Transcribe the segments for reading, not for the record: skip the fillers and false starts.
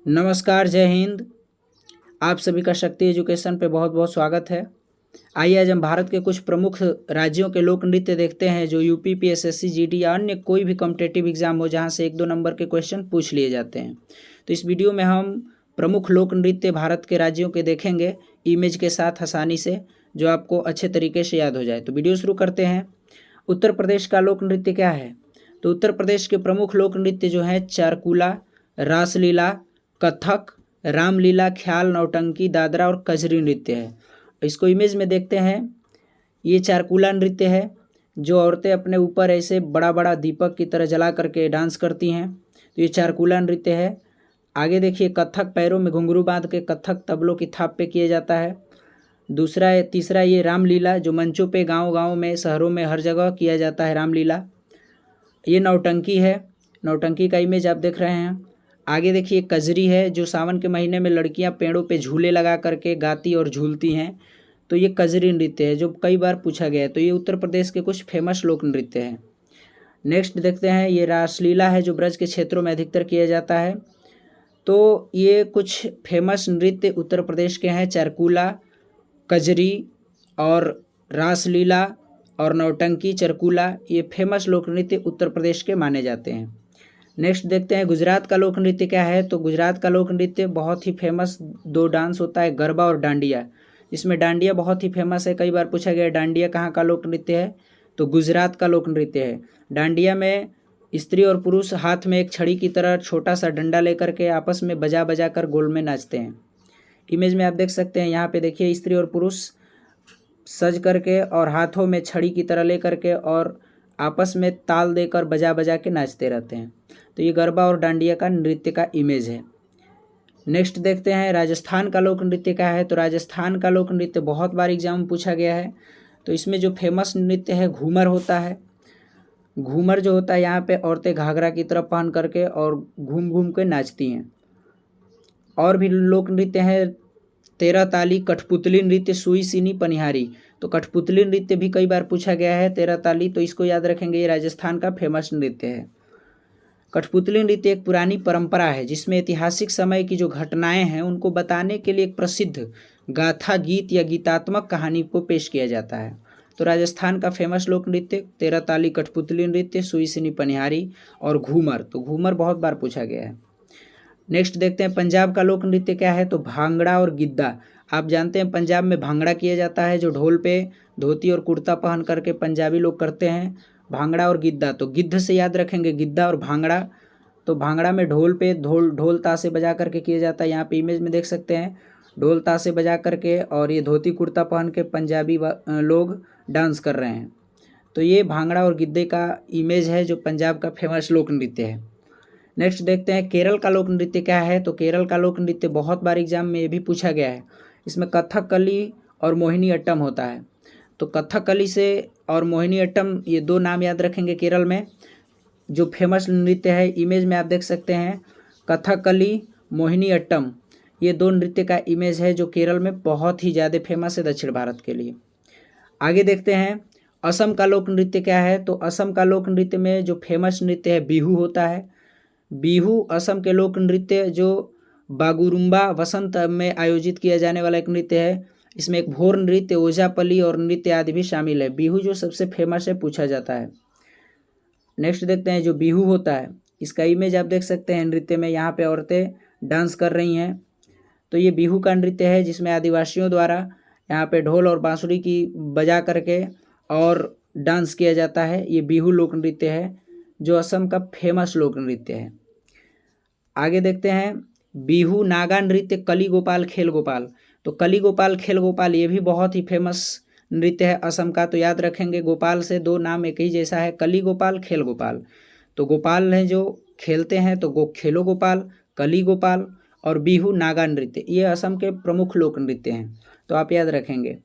नमस्कार, जय हिंद। आप सभी का शक्ति एजुकेशन पे बहुत बहुत स्वागत है। आइए आज हम भारत के कुछ प्रमुख राज्यों के लोक नृत्य देखते हैं जो यूपी, पीएसएससी, जीडी या अन्य कोई भी कॉम्पिटेटिव एग्जाम हो जहां से 1-2 नंबर के क्वेश्चन पूछ लिए जाते हैं। तो इस वीडियो में हम प्रमुख लोक नृत्य भारत के राज्यों के देखेंगे इमेज के साथ आसानी से, जो आपको अच्छे तरीके से याद हो जाए। तो वीडियो शुरू करते हैं। उत्तर प्रदेश का लोक नृत्य क्या है? तो उत्तर प्रदेश के प्रमुख लोक नृत्य जो हैं चारकुला, रासलीला, कथक, रामलीला, ख्याल, नौटंकी, दादरा और कजरी नृत्य है। इसको इमेज में देखते हैं। ये चारकुला नृत्य है जो औरतें अपने ऊपर ऐसे बड़ा बड़ा दीपक की तरह जला करके डांस करती हैं। तो ये चारकुला नृत्य है। आगे देखिए कथक, पैरों में घुंघरू बांध के कथक तबलों की थाप पे किया जाता है। तीसरा ये रामलीला जो मंचों पे गांव गांव में, शहरों में, हर जगह किया जाता है रामलीला। ये नौटंकी है। नौटंकी का इमेज आप देख रहे हैं। आगे देखिए कजरी है जो सावन के महीने में लड़कियां पेड़ों पे झूले लगा करके गाती और झूलती हैं। तो ये कजरी नृत्य है जो कई बार पूछा गया है। तो ये उत्तर प्रदेश के कुछ फेमस लोक नृत्य हैं। नेक्स्ट देखते हैं, ये रासलीला है जो ब्रज के क्षेत्रों में अधिकतर किया जाता है। तो ये कुछ फेमस नृत्य उत्तर प्रदेश के हैं, चारकुला, कजरी और रासलीला और नौटंकी, चारकुला, ये फेमस लोक नृत्य उत्तर प्रदेश के माने जाते हैं। नेक्स्ट देखते हैं गुजरात का लोक नृत्य क्या है। तो गुजरात का लोक नृत्य बहुत ही फेमस 2 डांस होता है, गरबा और डांडिया। इसमें डांडिया बहुत ही फेमस है, कई बार पूछा गया डांडिया कहाँ का लोक नृत्य है। तो गुजरात का लोक नृत्य है। डांडिया में स्त्री और पुरुष हाथ में एक छड़ी की तरह छोटा सा डंडा लेकर के आपस में बजा बजा कर गोल में नाचते हैं। इमेज में आप देख सकते हैं, यहाँ पे देखिए स्त्री और पुरुष सज करके और हाथों में छड़ी की तरह ले करके और आपस में ताल देकर बजा बजा के नाचते रहते हैं। तो ये गरबा और डांडिया का नृत्य का इमेज है। नेक्स्ट देखते हैं राजस्थान का लोक नृत्य क्या है। तो राजस्थान का लोक नृत्य बहुत बार एग्जाम में पूछा गया है। तो इसमें जो फेमस नृत्य है घूमर होता है। घूमर जो होता है, यहाँ पे औरतें घाघरा की तरफ पहन करके और घूम घूम के नाचती हैं। और भी लोक नृत्य है, 13 ताली, कठपुतली नृत्य, सुई सीनी, पनिहारी। तो कठपुतली नृत्य भी कई बार पूछा गया है, 13 ताली, तो इसको याद रखेंगे, ये राजस्थान का फेमस नृत्य है। कठपुतली नृत्य एक पुरानी परंपरा है जिसमें ऐतिहासिक समय की जो घटनाएं हैं उनको बताने के लिए एक प्रसिद्ध गाथा, गीत या गीतात्मक कहानी को पेश किया जाता है। तो राजस्थान का फेमस लोक नृत्य 13 ताली, कठपुतली नृत्य, सुई सीनी, पनिहारी और घूमर। तो घूमर बहुत बार पूछा गया है। नेक्स्ट देखते हैं पंजाब का लोक नृत्य क्या है। तो भांगड़ा और गिद्धा। आप जानते हैं पंजाब में भांगड़ा किया जाता है जो ढोल पे धोती और कुर्ता पहन करके पंजाबी लोग करते हैं। भांगड़ा और गिद्धा, तो गिद्ध से याद रखेंगे गिद्धा और भांगड़ा। तो भांगड़ा में ढोल पे ढोल ताशे बजा करके किया जाता है। यहाँ पे इमेज में देख सकते हैं ढोल ताशे बजा करके और ये धोती कुर्ता पहन के पंजाबी लोग डांस कर रहे हैं। तो ये भांगड़ा और गिद्धे का इमेज है जो पंजाब का फेमस लोक नृत्य है। नेक्स्ट देखते हैं केरल का लोक नृत्य क्या है। तो केरल का लोक नृत्य बहुत बार एग्जाम में ये भी पूछा गया है। इसमें कथकली और मोहिनी अट्टम होता है। तो कथकली से और मोहिनी अट्टम, ये 2 नाम याद रखेंगे केरल में जो फेमस नृत्य है। इमेज में आप देख सकते हैं कथकली, मोहिनी अट्टम, ये 2 नृत्य का इमेज है जो केरल में बहुत ही ज़्यादा फेमस है दक्षिण भारत के लिए। आगे देखते हैं असम का लोक नृत्य क्या है। तो असम का लोक नृत्य में जो फेमस नृत्य है बिहू होता है। बिहू असम के लोक नृत्य जो बागुरुम्बा वसंत में आयोजित किया जाने वाला एक नृत्य है। इसमें एक भोर नृत्य, ओजापली और नृत्य आदि भी शामिल है। बिहू जो सबसे फेमस है पूछा जाता है। नेक्स्ट देखते हैं जो बिहू होता है, इसका इमेज आप देख सकते हैं नृत्य में, यहाँ पे औरतें डांस कर रही हैं। तो ये बिहू का नृत्य है जिसमें आदिवासियों द्वारा यहाँ पे ढोल और बांसुरी की बजा करके और डांस किया जाता है। ये बिहू लोक नृत्य है जो असम का फेमस लोक नृत्य है। आगे देखते हैं बिहू नागा नृत्य, कली गोपाल, खेल गोपाल। तो कली गोपाल, खेल गोपाल, ये भी बहुत ही फेमस नृत्य है असम का। तो याद रखेंगे गोपाल से 2 नाम एक ही जैसा है, कली गोपाल, खेल गोपाल। तो गोपाल हैं जो खेलते हैं तो खेलो गोपाल, कली गोपाल और बिहू नागा नृत्य, ये असम के प्रमुख लोक नृत्य हैं। तो आप याद रखेंगे।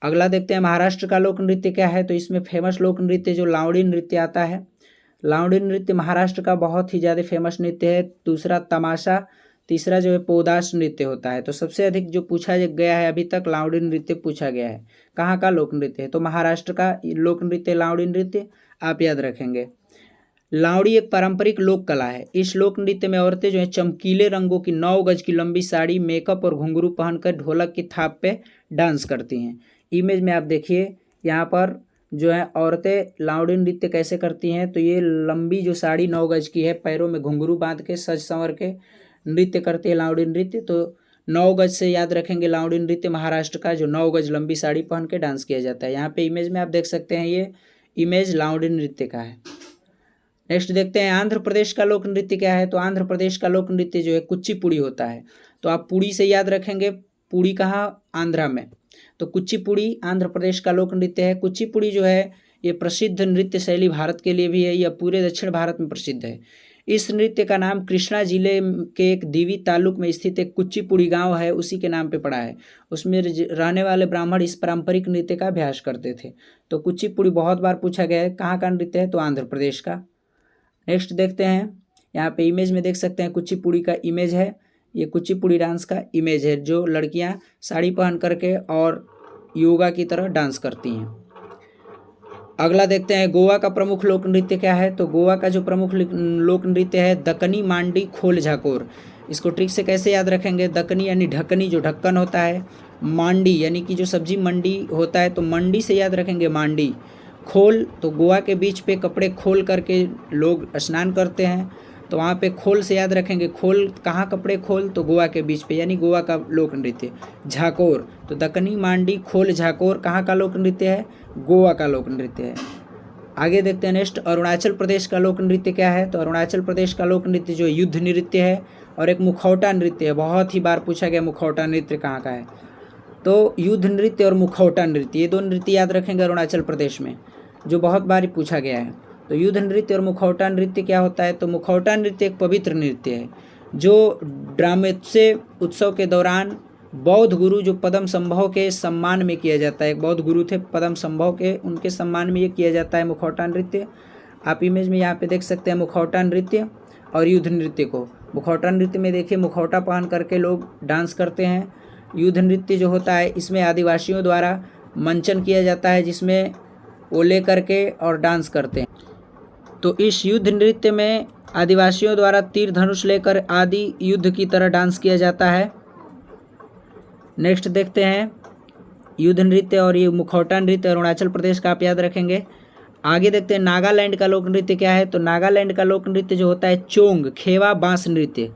अगला देखते हैं महाराष्ट्र का लोक नृत्य क्या है। तो इसमें फेमस लोक नृत्य जो लावड़ी नृत्य आता है। लावड़ी नृत्य महाराष्ट्र का बहुत ही ज़्यादा फेमस नृत्य है। दूसरा तमाशा, तीसरा जो है पोदाश नृत्य होता है। तो सबसे अधिक जो पूछा गया है अभी तक लावड़ी नृत्य पूछा गया है। कहाँ का लोक नृत्य है। तो महाराष्ट्र का लोक नृत्य लावड़ी नृत्य, आप याद रखेंगे। लावड़ी एक पारंपरिक लोक कला है। इस लोक नृत्य में औरतें जो है चमकीले रंगों की 9 गज की लंबी साड़ी, मेकअप और घुंघरू पहनकर ढोलक की थाप पे डांस करती हैं। इमेज में आप देखिए यहाँ पर जो है औरतें लावड़ी नृत्य कैसे करती हैं। तो ये लंबी जो साड़ी 9 गज की है, पैरों में घुंघरू बांध के सज संवर के नृत्य करती है लावड़ी नृत्य। तो 9 गज से याद रखेंगे लावड़ी नृत्य महाराष्ट्र का, जो 9 गज लंबी साड़ी पहन के डांस किया जाता है। यहाँ पे इमेज में आप देख सकते हैं, ये इमेज लावड़ी नृत्य का है। नेक्स्ट देखते हैं आंध्र प्रदेश का लोक नृत्य क्या है। तो आंध्र प्रदेश का लोक नृत्य जो है कुचिपुड़ी होता है। तो आप पुड़ी से याद रखेंगे, पुड़ी कहाँ, आंध्रा में। तो कुचिपुड़ी आंध्र प्रदेश का लोक नृत्य है। कुचिपुड़ी जो है ये प्रसिद्ध नृत्य शैली भारत के लिए भी है, यह पूरे दक्षिण भारत में प्रसिद्ध है। इस नृत्य का नाम कृष्णा जिले के एक दीवी तालुक में स्थित एक कुचिपुड़ी गांव है, उसी के नाम पे पड़ा है। उसमें रहने वाले ब्राह्मण इस पारंपरिक नृत्य का अभ्यास करते थे। तो कुचिपुड़ी बहुत बार पूछा गया है, कहाँ का नृत्य है, तो आंध्र प्रदेश का। नेक्स्ट देखते हैं, यहाँ पे इमेज में देख सकते हैं कुचिपुड़ी का इमेज है। ये कुचिपुड़ी डांस का इमेज है, जो लड़कियां साड़ी पहन करके और योगा की तरह डांस करती हैं। अगला देखते हैं गोवा का प्रमुख लोक नृत्य क्या है। तो गोवा का जो प्रमुख लोक नृत्य है दक्कनी मांडी खोल झाकोर। इसको ट्रिक से कैसे याद रखेंगे, दक्कनी यानी ढक्कनी जो ढक्कन होता है, मांडी यानी कि जो सब्जी मंडी होता है, तो मंडी से याद रखेंगे मांडी। खोल तो गोवा के बीच पे कपड़े खोल करके लोग स्नान करते हैं, तो वहाँ पे खोल से याद रखेंगे, खोल कहाँ कपड़े खोल, तो गोवा के बीच पे, यानी गोवा का लोक नृत्य। झाकोर तो दक्कनी मांडी खोल झाकोर कहाँ का लोक नृत्य है, गोवा का लोक नृत्य है। आगे देखते हैं नेक्स्ट अरुणाचल प्रदेश का लोक नृत्य क्या है। तो अरुणाचल प्रदेश का लोक नृत्य जो युद्ध नृत्य है और एक मुखौटा नृत्य है। बहुत ही बार पूछा गया मुखौटा नृत्य कहाँ का है। तो युद्ध नृत्य और मुखौटा नृत्य, ये दो नृत्य याद रखेंगे अरुणाचल प्रदेश में, जो बहुत बार पूछा गया है। तो युद्ध नृत्य और मुखौटा नृत्य क्या होता है। तो मुखौटा नृत्य एक पवित्र नृत्य है जो ड्रामेत्से उत्सव के दौरान बौद्ध गुरु जो पद्म संभव के सम्मान में किया जाता है। एक बौद्ध गुरु थे पद्म संभव के, उनके सम्मान में ये किया जाता है मुखौटा नृत्य। आप इमेज में यहाँ पे देख सकते हैं मुखौटा नृत्य और युद्ध नृत्य को। मुखौटा नृत्य में देखिए मुखौटा पहन करके लोग डांस करते हैं। युद्ध नृत्य जो होता है इसमें आदिवासियों द्वारा मंचन किया जाता है, जिसमें वो ले करके और डांस करते हैं। तो इस युद्ध नृत्य में आदिवासियों द्वारा तीर धनुष लेकर आदि युद्ध की तरह डांस किया जाता है। नेक्स्ट देखते हैं युद्ध नृत्य और ये मुखौटा नृत्य अरुणाचल प्रदेश का आप याद रखेंगे। आगे देखते हैं नागालैंड का लोक नृत्य क्या है। तो नागालैंड का लोक नृत्य जो होता है चोंग खेवा बांस नृत्य।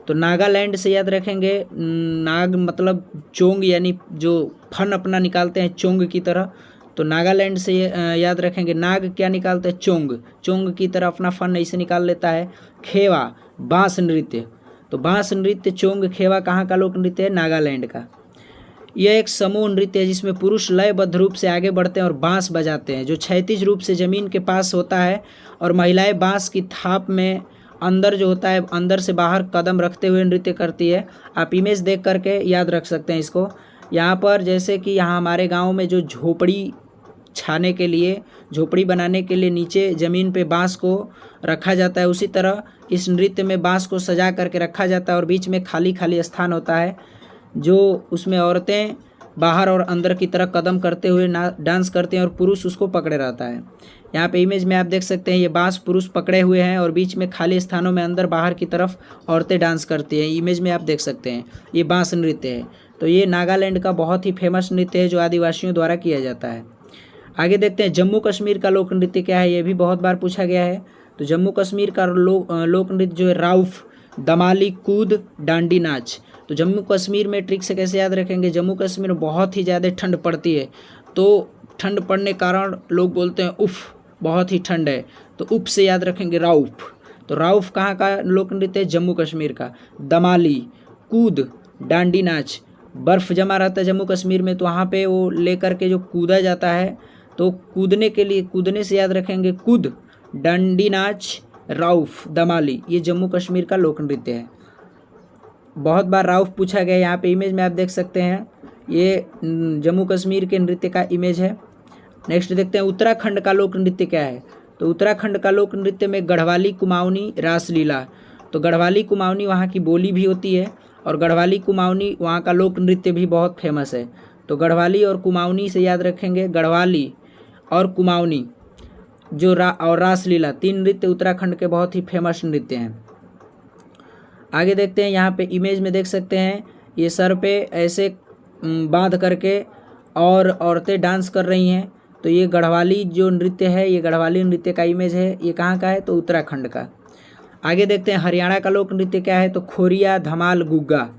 तो नागालैंड से याद रखेंगे, नाग मतलब चोंग यानी जो फन अपना निकालते हैं चोंग की तरह। तो नागालैंड से याद रखेंगे नाग क्या निकालते हैं, चोंग, चोंग की तरह अपना फन ऐसे निकाल लेता है। खेवा बांस नृत्य, तो बांस नृत्य चोंग खेवा कहाँ का लोक नृत्य है, नागालैंड का। यह एक समूह नृत्य है जिसमें पुरुष लयबद्ध रूप से आगे बढ़ते हैं और बांस बजाते हैं, जो क्षैतिज रूप से जमीन के पास होता है, और महिलाएं बांस की थाप में अंदर जो होता है अंदर से बाहर कदम रखते हुए नृत्य करती है। आप इमेज देख करके याद रख सकते हैं इसको। यहाँ पर जैसे कि यहाँ हमारे गांव में जो झोपड़ी छाने के लिए, झोपड़ी बनाने के लिए नीचे ज़मीन पे बांस को रखा जाता है, उसी तरह इस नृत्य में बांस को सजा करके रखा जाता है और बीच में खाली खाली स्थान होता है, जो उसमें औरतें बाहर और अंदर की तरह कदम करते हुए डांस करते हैं और पुरुष उसको पकड़े रहता है। यहाँ पे इमेज में आप देख सकते हैं ये बांस पुरुष पकड़े हुए हैं और बीच में खाली स्थानों में अंदर बाहर की तरफ औरतें डांस करती हैं। इमेज में आप देख सकते हैं ये बांस नृत्य है। तो ये नागालैंड का बहुत ही फेमस नृत्य है जो आदिवासियों द्वारा किया जाता है। आगे देखते हैं जम्मू कश्मीर का लोक नृत्य क्या है, ये भी बहुत बार पूछा गया है। तो जम्मू कश्मीर का लोक नृत्य जो है राउफ, दमाली, कूद, डांडी नाच। तो जम्मू कश्मीर में ट्रिक से कैसे याद रखेंगे, जम्मू कश्मीर में बहुत ही ज़्यादा ठंड पड़ती है, तो ठंड पड़ने के कारण लोग बोलते हैं उफ़ बहुत ही ठंड है, तो उफ़ से याद रखेंगे राउफ। तो राउफ कहाँ का लोक नृत्य है, जम्मू कश्मीर का। दमाली, कूद, डांडी नाच, बर्फ़ जमा रहता है जम्मू कश्मीर में, तो वहाँ पे वो लेकर के जो कूदा जाता है, तो कूदने के लिए कूदने से याद रखेंगे कूद, डांडी नाच, राउफ, दमाली, ये जम्मू कश्मीर का लोक नृत्य है। बहुत बार राउफ पूछा गया। यहाँ पे इमेज में आप देख सकते हैं ये जम्मू कश्मीर के नृत्य का इमेज है। नेक्स्ट देखते हैं उत्तराखंड का लोक नृत्य क्या है। तो उत्तराखंड का लोक नृत्य में गढ़वाली, कुमाऊनी, रासलीला। तो गढ़वाली कुमाऊनी वहाँ की बोली भी होती है और गढ़वाली कुमाऊनी वहाँ का लोक नृत्य भी बहुत फेमस है। तो गढ़वाली और कुमाऊनी से याद रखेंगे, गढ़वाली और कुमाऊनी। जो और रासलीला, 3 नृत्य उत्तराखंड के बहुत ही फेमस नृत्य हैं। आगे देखते हैं, यहाँ पे इमेज में देख सकते हैं ये सर पे ऐसे बांध करके और औरतें डांस कर रही हैं। तो ये गढ़वाली जो नृत्य है, ये गढ़वाली नृत्य का इमेज है। ये कहाँ का है? तो उत्तराखंड का। आगे देखते हैं हरियाणा का लोक नृत्य क्या है? तो खोरिया, धमाल, गुग्गा।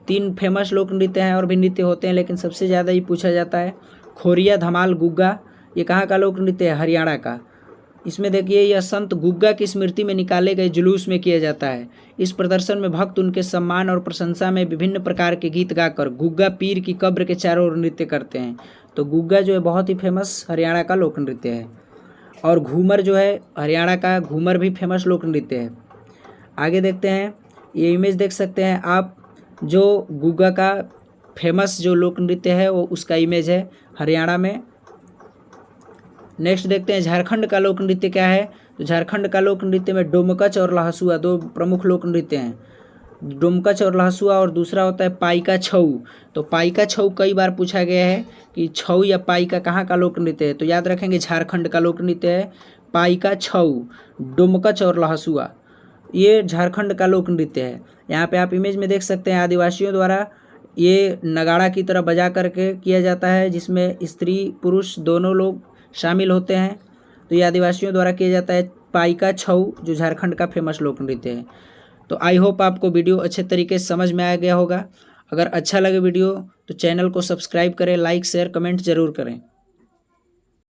3 फेमस लोक नृत्य हैं, और भी नृत्य होते हैं लेकिन सबसे ज़्यादा ये पूछा जाता है खोरिया, धमाल, गुग्गा। ये कहाँ का लोक नृत्य है? हरियाणा का। इसमें देखिए यह संत गुग्गा की स्मृति में निकाले गए जुलूस में किया जाता है। इस प्रदर्शन में भक्त उनके सम्मान और प्रशंसा में विभिन्न प्रकार के गीत गाकर गुग्गा पीर की कब्र के चारों ओर नृत्य करते हैं। तो गुग्गा जो है बहुत ही फेमस हरियाणा का लोक नृत्य है। और घूमर जो है हरियाणा का, घूमर भी फेमस लोक नृत्य है। आगे देखते हैं, ये इमेज देख सकते हैं आप, जो गुग्गा का फेमस जो लोक नृत्य है वो उसका इमेज है हरियाणा में। नेक्स्ट देखते हैं झारखंड का लोक नृत्य क्या है? तो झारखंड का लोक नृत्य में डोमकच और लहसुआ 2 प्रमुख लोक नृत्य हैं। डोमकच और लहसुआ, और दूसरा होता है पाइका छऊ। तो पाइका छऊ कई बार पूछा गया है कि छऊ या पाइका कहाँ का लोक नृत्य है? तो याद रखेंगे झारखंड का लोक नृत्य है पाइका छऊ। डोमकच और लहसुआ ये झारखंड का लोक नृत्य है। यहाँ पे आप इमेज में देख सकते हैं आदिवासियों द्वारा ये नगाड़ा की तरह बजा करके किया जाता है, जिसमें स्त्री पुरुष दोनों लोग शामिल होते हैं। तो ये आदिवासियों द्वारा किया जाता है पाइका छऊ, जो झारखंड का फेमस लोक नृत्य है। तो आई होप आपको वीडियो अच्छे तरीके से समझ में आ गया होगा। अगर अच्छा लगे वीडियो तो चैनल को सब्सक्राइब करें, लाइक शेयर कमेंट जरूर करें।